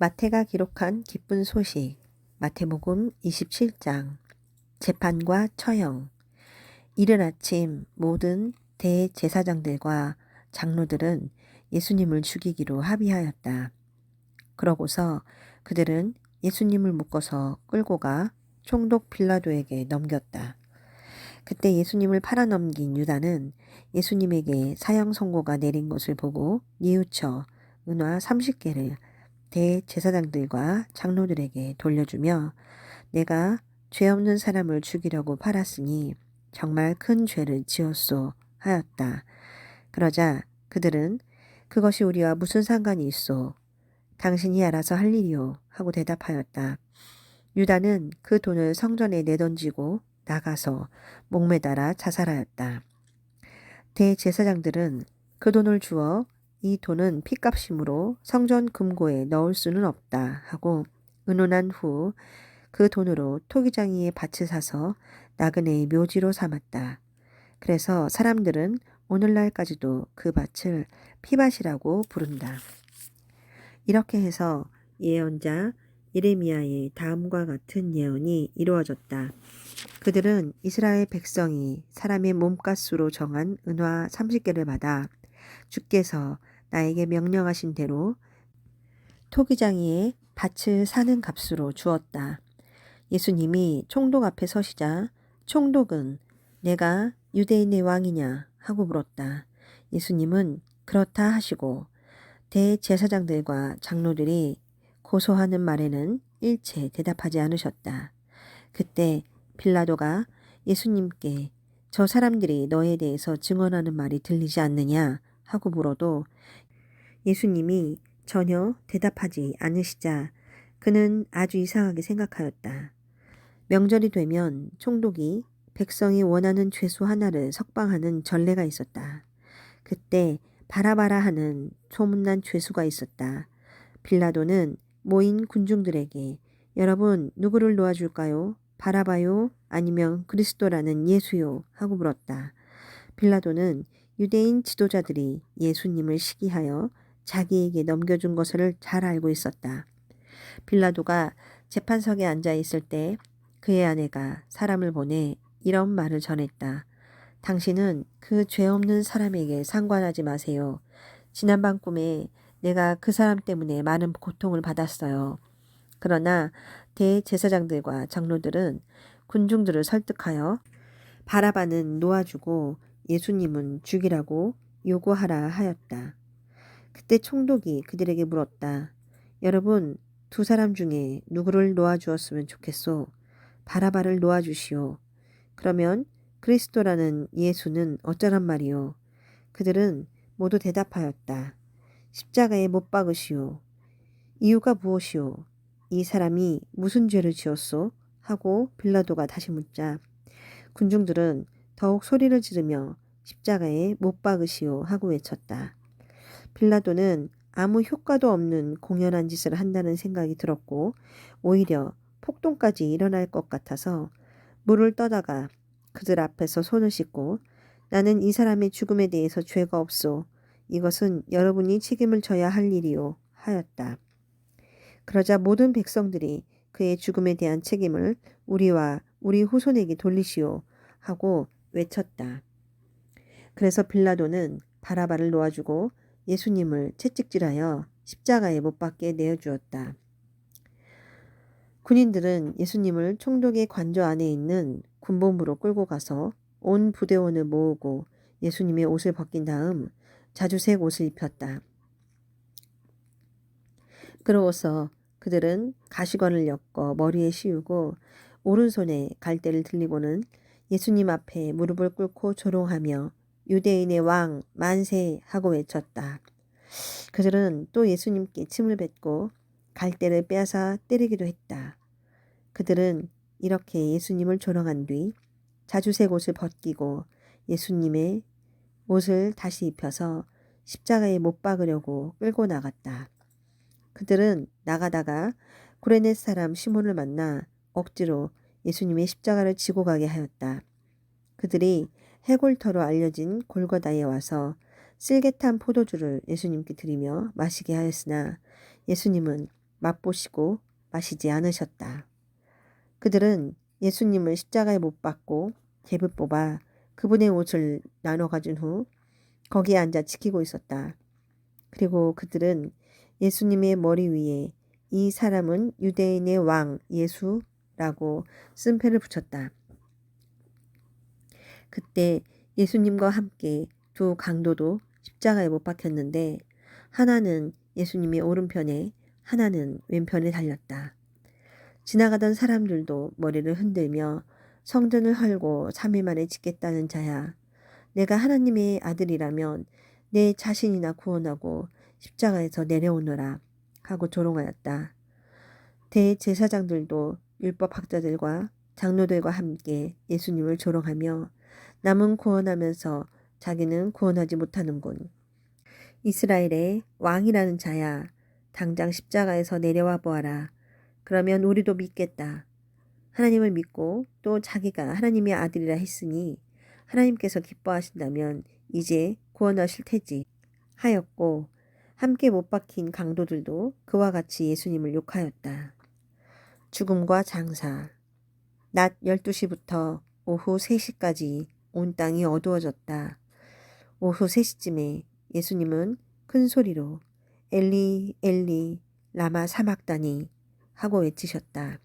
마태가 기록한 기쁜 소식. 마태복음 27장. 재판과 처형. 이른 아침 모든 대제사장들과 장로들은 예수님을 죽이기로 합의하였다. 그러고서 그들은 예수님을 묶어서 끌고 가 총독 빌라도에게 넘겼다. 그때 예수님을 팔아넘긴 유다는 예수님에게 사형 선고가 내린 것을 보고 뉘우쳐 은화 30개를 대제사장들과 장로들에게 돌려주며 내가 죄 없는 사람을 죽이려고 팔았으니 정말 큰 죄를 지었소 하였다. 그러자 그들은 그것이 우리와 무슨 상관이 있소? 당신이 알아서 할 일이오 하고 대답하였다. 유다는 그 돈을 성전에 내던지고 나가서 목매달아 자살하였다. 대제사장들은 그 돈을 주어 이 돈은 핏값이므로 성전 금고에 넣을 수는 없다 하고 의논한 후 그 돈으로 토기장이의 밭을 사서 나그네의 묘지로 삼았다. 그래서 사람들은 오늘날까지도 그 밭을 피밭이라고 부른다. 이렇게 해서 예언자 예레미야의 다음과 같은 예언이 이루어졌다. 그들은 이스라엘 백성이 사람의 몸값으로 정한 은화 30개를 받아 주께서 나에게 명령하신 대로 토기장이의 밭을 사는 값으로 주었다. 예수님이 총독 앞에 서시자 총독은 내가 유대인의 왕이냐 하고 물었다. 예수님은 그렇다 하시고 대제사장들과 장로들이 고소하는 말에는 일체 대답하지 않으셨다. 그때 빌라도가 예수님께 저 사람들이 너에 대해서 증언하는 말이 들리지 않느냐 하고 물어도 예수님이 전혀 대답하지 않으시자 그는 아주 이상하게 생각하였다. 명절이 되면 총독이 백성이 원하는 죄수 하나를 석방하는 전례가 있었다. 그때 바라바라 하는 소문난 죄수가 있었다. 빌라도는 모인 군중들에게 여러분 누구를 놓아줄까요? 바라바요? 아니면 그리스도라는 예수요? 하고 물었다. 빌라도는 유대인 지도자들이 예수님을 시기하여 자기에게 넘겨준 것을 잘 알고 있었다. 빌라도가 재판석에 앉아 있을 때 그의 아내가 사람을 보내 이런 말을 전했다. 당신은 그 죄 없는 사람에게 상관하지 마세요. 지난밤 꿈에 내가 그 사람 때문에 많은 고통을 받았어요. 그러나 대제사장들과 장로들은 군중들을 설득하여 바라바는 놓아주고 예수님은 죽이라고 요구하라 하였다. 그때 총독이 그들에게 물었다. 여러분, 두 사람 중에 누구를 놓아주었으면 좋겠소? 바라바를 놓아주시오. 그러면 그리스도라는 예수는 어쩌란 말이오? 그들은 모두 대답하였다. 십자가에 못 박으시오. 이유가 무엇이오? 이 사람이 무슨 죄를 지었소? 하고 빌라도가 다시 묻자 군중들은 더욱 소리를 지르며 십자가에 못 박으시오 하고 외쳤다. 빌라도는 아무 효과도 없는 공연한 짓을 한다는 생각이 들었고 오히려 폭동까지 일어날 것 같아서 물을 떠다가 그들 앞에서 손을 씻고 나는 이 사람의 죽음에 대해서 죄가 없소. 이것은 여러분이 책임을 져야 할 일이오 하였다. 그러자 모든 백성들이 그의 죽음에 대한 책임을 우리와 우리 후손에게 돌리시오 하고 외쳤다. 그래서 빌라도는 바라바를 놓아주고 예수님을 채찍질하여 십자가에 못 박게 내어주었다. 군인들은 예수님을 총독의 관저 안에 있는 군본부로 끌고 가서 온 부대원을 모으고 예수님의 옷을 벗긴 다음 자주색 옷을 입혔다. 그러고서 그들은 가시관을 엮어 머리에 씌우고 오른손에 갈대를 들리고는 예수님 앞에 무릎을 꿇고 조롱하며 유대인의 왕 만세 하고 외쳤다. 그들은 또 예수님께 침을 뱉고 갈대를 빼앗아 때리기도 했다. 그들은 이렇게 예수님을 조롱한 뒤 자주색 옷을 벗기고 예수님의 옷을 다시 입혀서 십자가에 못 박으려고 끌고 나갔다. 그들은 나가다가 구레네 사람 시몬을 만나 억지로 예수님의 십자가를 지고 가게 하였다. 그들이 해골터로 알려진 골고다에 와서 쓸개탄 포도주를 예수님께 드리며 마시게 하였으나 예수님은 맛보시고 마시지 않으셨다. 그들은 예수님을 십자가에 못 박고 갭을 뽑아 그분의 옷을 나눠 가진 후 거기에 앉아 지키고 있었다. 그리고 그들은 예수님의 머리 위에 이 사람은 유대인의 왕 예수라고 쓴패를 붙였다. 그때 예수님과 함께 두 강도도 십자가에 못 박혔는데 하나는 예수님의 오른편에 하나는 왼편에 달렸다. 지나가던 사람들도 머리를 흔들며 성전을 헐고 3일 만에 짓겠다는 자야. 내가 하나님의 아들이라면 내 자신이나 구원하고 십자가에서 내려오너라 하고 조롱하였다. 대제사장들도 율법학자들과 장로들과 함께 예수님을 조롱하며 남은 구원하면서 자기는 구원하지 못하는군. 이스라엘의 왕이라는 자야, 당장 십자가에서 내려와 보아라. 그러면 우리도 믿겠다. 하나님을 믿고 또 자기가 하나님의 아들이라 했으니 하나님께서 기뻐하신다면 이제 구원하실 테지 하였고, 함께 못 박힌 강도들도 그와 같이 예수님을 욕하였다. 죽음과 장사. 낮 12시부터 오후 3시까지 온 땅이 어두워졌다. 오후 3시쯤에 예수님은 큰 소리로 엘리 엘리 라마 사막다니 하고 외치셨다.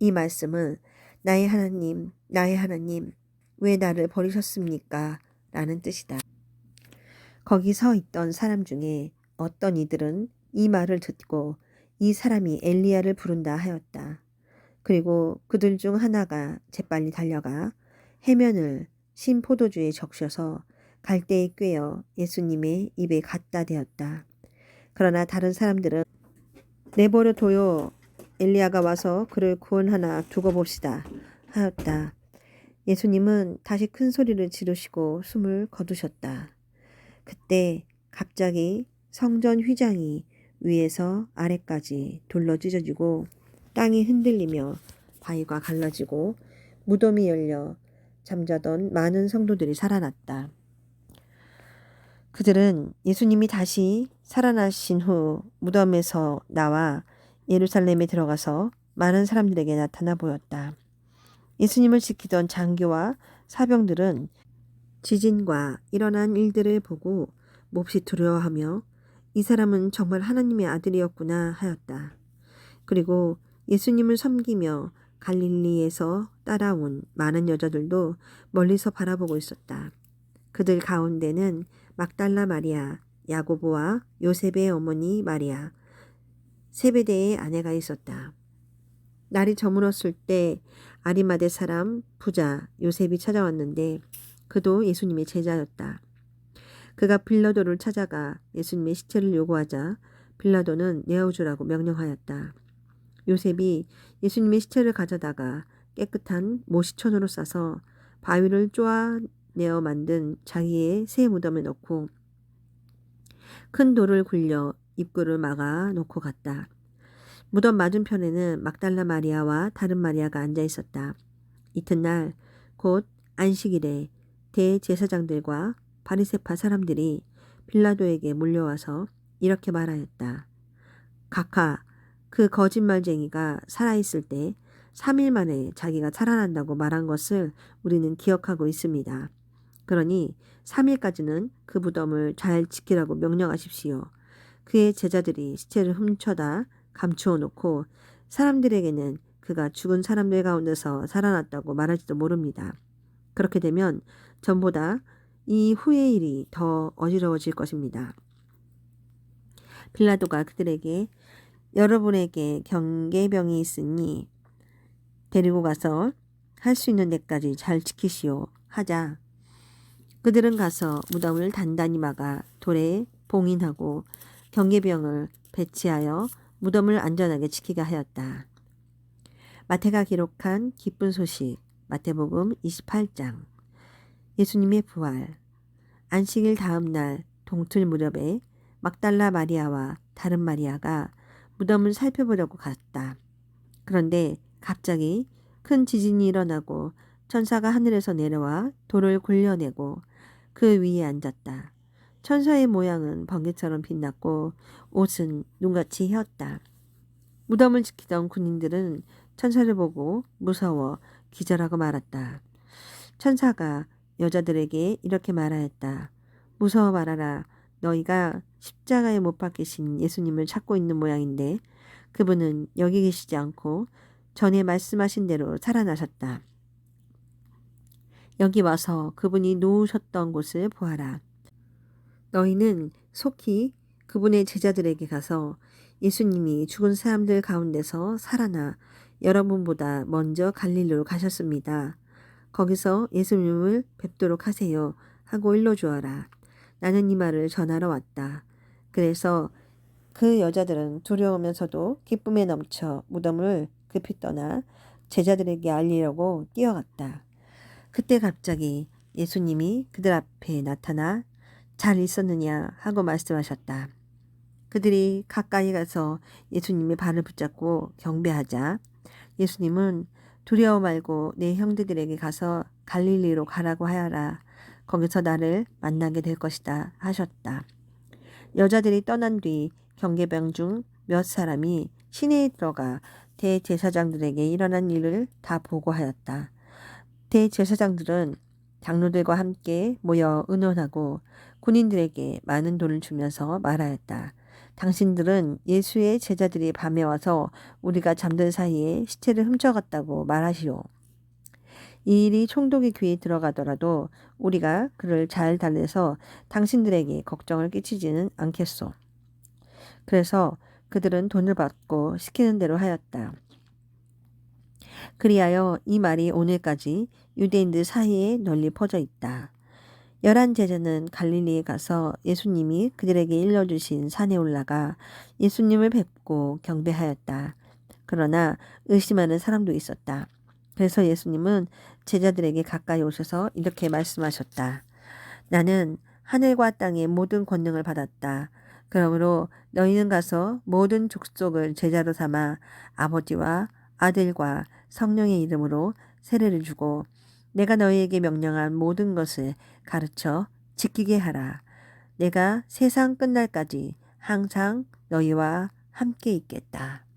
이 말씀은 나의 하나님 왜 나를 버리셨습니까? 라는 뜻이다. 거기 서 있던 사람 중에 어떤 이들은 이 말을 듣고 이 사람이 엘리야를 부른다 하였다. 그리고 그들 중 하나가 재빨리 달려가 해면을 신 포도주에 적셔서 갈대에 꿰어 예수님의 입에 갖다 대었다. 그러나 다른 사람들은 내버려 둬요. 엘리야가 와서 그를 구원하나 두고 봅시다 하였다. 예수님은 다시 큰 소리를 지르시고 숨을 거두셨다. 그때 갑자기 성전 휘장이 위에서 아래까지 둘러 찢어지고 땅이 흔들리며 바위가 갈라지고 무덤이 열려 잠자던 많은 성도들이 살아났다. 그들은 예수님이 다시 살아나신 후 무덤에서 나와 예루살렘에 들어가서 많은 사람들에게 나타나 보였다. 예수님을 지키던 장교와 사병들은 지진과 일어난 일들을 보고 몹시 두려워하며 이 사람은 정말 하나님의 아들이었구나 하였다. 그리고 예수님을 섬기며 갈릴리에서 따라온 많은 여자들도 멀리서 바라보고 있었다. 그들 가운데는 막달라 마리아, 야고보와 요셉의 어머니 마리아, 세베대의 아내가 있었다. 날이 저물었을 때 아리마대 사람 부자 요셉이 찾아왔는데 그도 예수님의 제자였다. 그가 빌라도를 찾아가 예수님의 시체를 요구하자 빌라도는 내어주라고 명령하였다. 요셉이 예수님의 시체를 가져다가 깨끗한 모시천으로 싸서 바위를 쪼아내어 만든 자기의 새 무덤에 넣고 큰 돌을 굴려 입구를 막아 놓고 갔다. 무덤 맞은편에는 막달라 마리아와 다른 마리아가 앉아 있었다. 이튿날 곧 안식일에 대제사장들과 바리새파 사람들이 빌라도에게 몰려와서 이렇게 말하였다. 각하, 그 거짓말쟁이가 살아있을 때 3일 만에 자기가 살아난다고 말한 것을 우리는 기억하고 있습니다. 그러니 3일까지는 그 무덤을 잘 지키라고 명령하십시오. 그의 제자들이 시체를 훔쳐다 감추어 놓고 사람들에게는 그가 죽은 사람들 가운데서 살아났다고 말할지도 모릅니다. 그렇게 되면 전보다 이 후의 일이 더 어지러워질 것입니다. 빌라도가 그들에게 여러분에게 경계병이 있으니 데리고 가서 할 수 있는 데까지 잘 지키시오 하자 그들은 가서 무덤을 단단히 막아 돌에 봉인하고 경계병을 배치하여 무덤을 안전하게 지키게 하였다. 마태가 기록한 기쁜 소식 마태복음 28장. 예수님의 부활. 안식일 다음 날 동틀 무렵에 막달라 마리아와 다른 마리아가 무덤을 살펴보려고 갔다. 그런데 갑자기 큰 지진이 일어나고 천사가 하늘에서 내려와 돌을 굴려내고 그 위에 앉았다. 천사의 모양은 번개처럼 빛났고 옷은 눈같이 휘었다. 무덤을 지키던 군인들은 천사를 보고 무서워 기절하고 말았다. 천사가 여자들에게 이렇게 말하였다. 무서워 말아라. 너희가 십자가에 못 박히신 예수님을 찾고 있는 모양인데 그분은 여기 계시지 않고 전에 말씀하신 대로 살아나셨다. 여기 와서 그분이 누우셨던 곳을 보아라. 너희는 속히 그분의 제자들에게 가서 예수님이 죽은 사람들 가운데서 살아나 여러분보다 먼저 갈릴리로 가셨습니다. 거기서 예수님을 뵙도록 하세요 하고 일러주어라. 나는 이 말을 전하러 왔다. 그래서 그 여자들은 두려우면서도 기쁨에 넘쳐 무덤을 급히 떠나 제자들에게 알리려고 뛰어갔다. 그때 갑자기 예수님이 그들 앞에 나타나 잘 있었느냐 하고 말씀하셨다. 그들이 가까이 가서 예수님의 발을 붙잡고 경배하자 예수님은 두려워 말고 내 형제들에게 가서 갈릴리로 가라고 하여라. 거기서 나를 만나게 될 것이다 하셨다. 여자들이 떠난 뒤 경계병 중 몇 사람이 시내에 들어가 대제사장들에게 일어난 일을 다 보고하였다. 대제사장들은 장로들과 함께 모여 의논하고 군인들에게 많은 돈을 주면서 말하였다. 당신들은 예수의 제자들이 밤에 와서 우리가 잠든 사이에 시체를 훔쳐갔다고 말하시오. 이 일이 총독의 귀에 들어가더라도 우리가 그를 잘 달래서 당신들에게 걱정을 끼치지는 않겠소. 그래서 그들은 돈을 받고 시키는 대로 하였다. 그리하여 이 말이 오늘까지 유대인들 사이에 널리 퍼져 있다. 11 제자는 갈릴리에 가서 예수님이 그들에게 일러주신 산에 올라가 예수님을 뵙고 경배하였다. 그러나 의심하는 사람도 있었다. 그래서 예수님은 제자들에게 가까이 오셔서 이렇게 말씀하셨다. 나는 하늘과 땅의 모든 권능을 받았다. 그러므로 너희는 가서 모든 족속을 제자로 삼아 아버지와 아들과 성령의 이름으로 세례를 주고 내가 너희에게 명령한 모든 것을 가르쳐 지키게 하라. 내가 세상 끝날까지 항상 너희와 함께 있겠다.